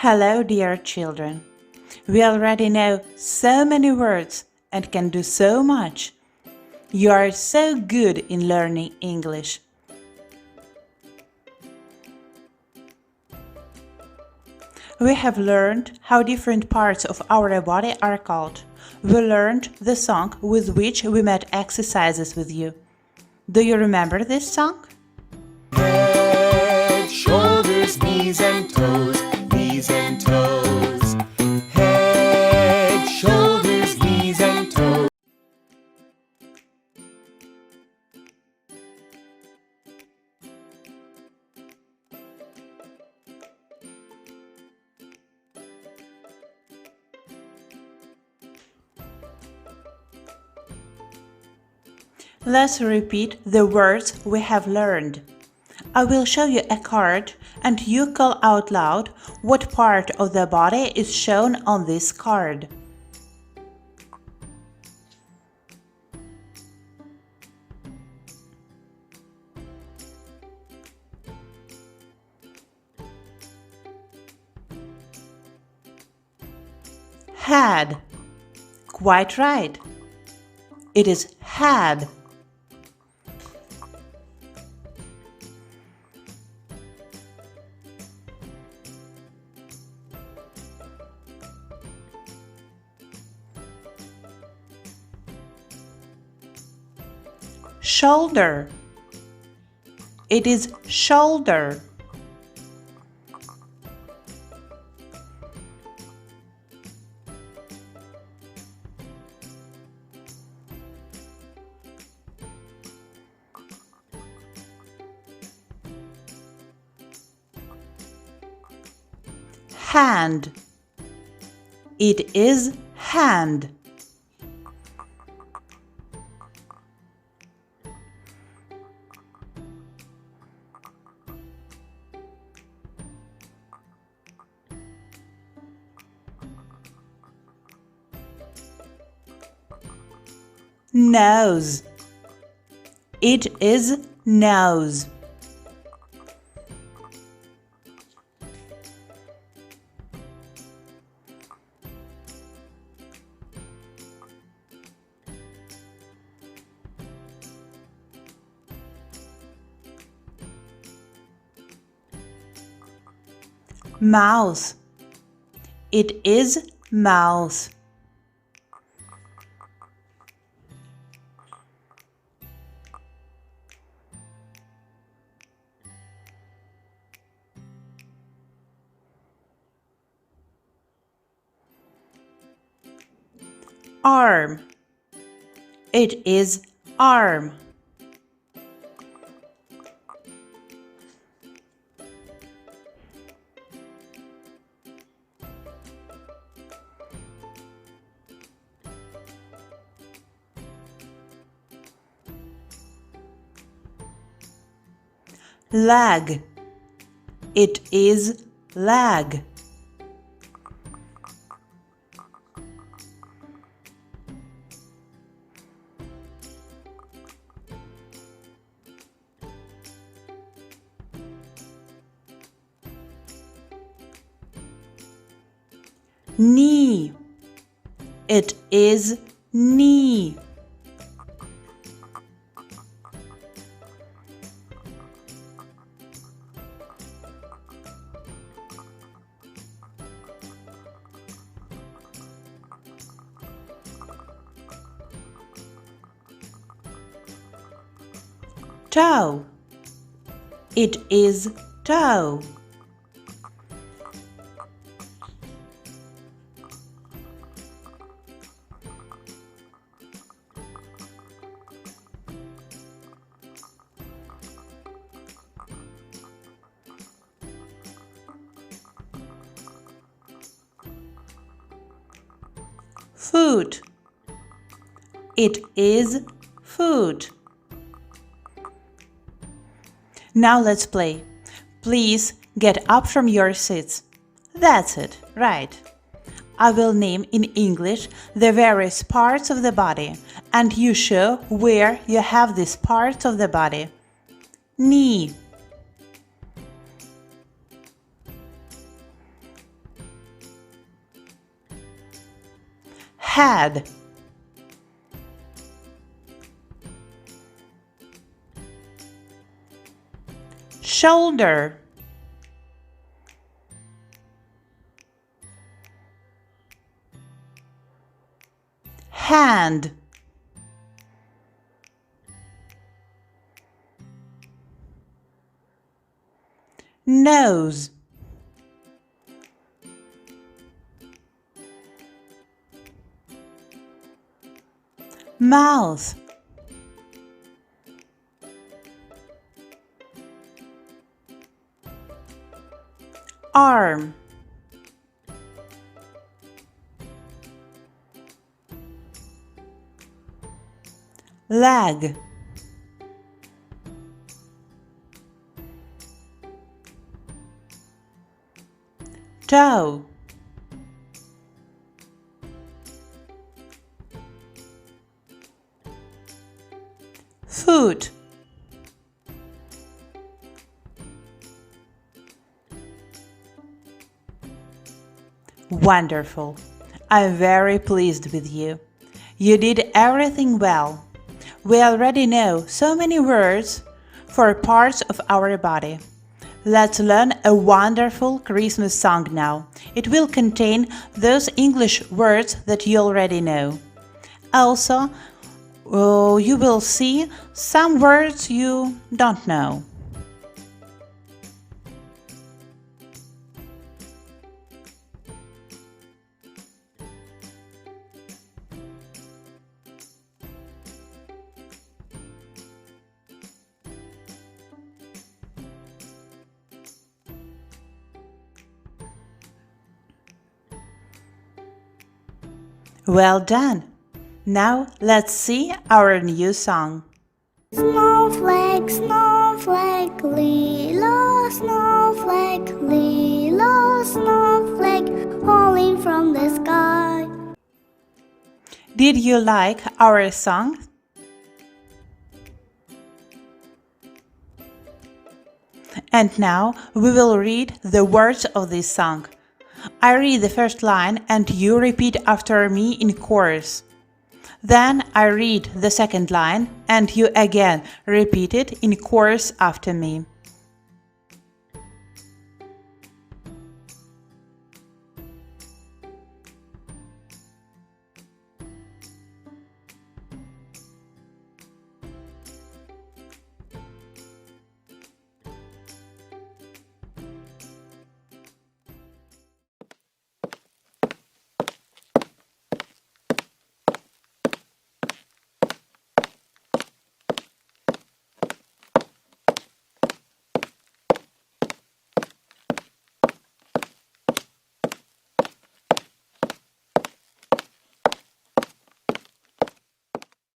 Hello, dear children. We already know so many words and can do so much. You are so good in learning English. We have learned how different parts of our body are called. We learned the song with which we made exercises with you. Do you remember this song? Head, shoulders, knees and toes, knees and toes. Head, shoulders, knees and toes. Let's repeat the words we have learned. I will show you a card and you call out loud what part of the body is shown on this card. Head. Quite right. It is head. Shoulder. It is shoulder. Hand. It is hand. Nose. It is nose. Mouth. It is mouth. Arm. It is arm. Leg. It is leg. Knee. It is knee. Toe. It is toe. Foot. It is foot. Now let's play. Please get up from your seats. That's it, right. I will name in English the various parts of the body, and you show where you have these parts of the body. Knee. head, shoulder, hand, nose, mouth, arm, leg, toe, foot, wonderful. I'm very pleased with you. You did everything well. We already know so many words for parts of our body. Let's learn a wonderful Christmas song now. It will contain those English words that you already know. Also, you will see some words you don't know. Well done! Now let's see our new song. Snowflake, snowflake, lilo, snowflake, falling from the sky. Did you like our song? And now we will read the words of this song. I read the first line and you repeat after me in chorus. Then I read the second line and you again repeat it in chorus after me.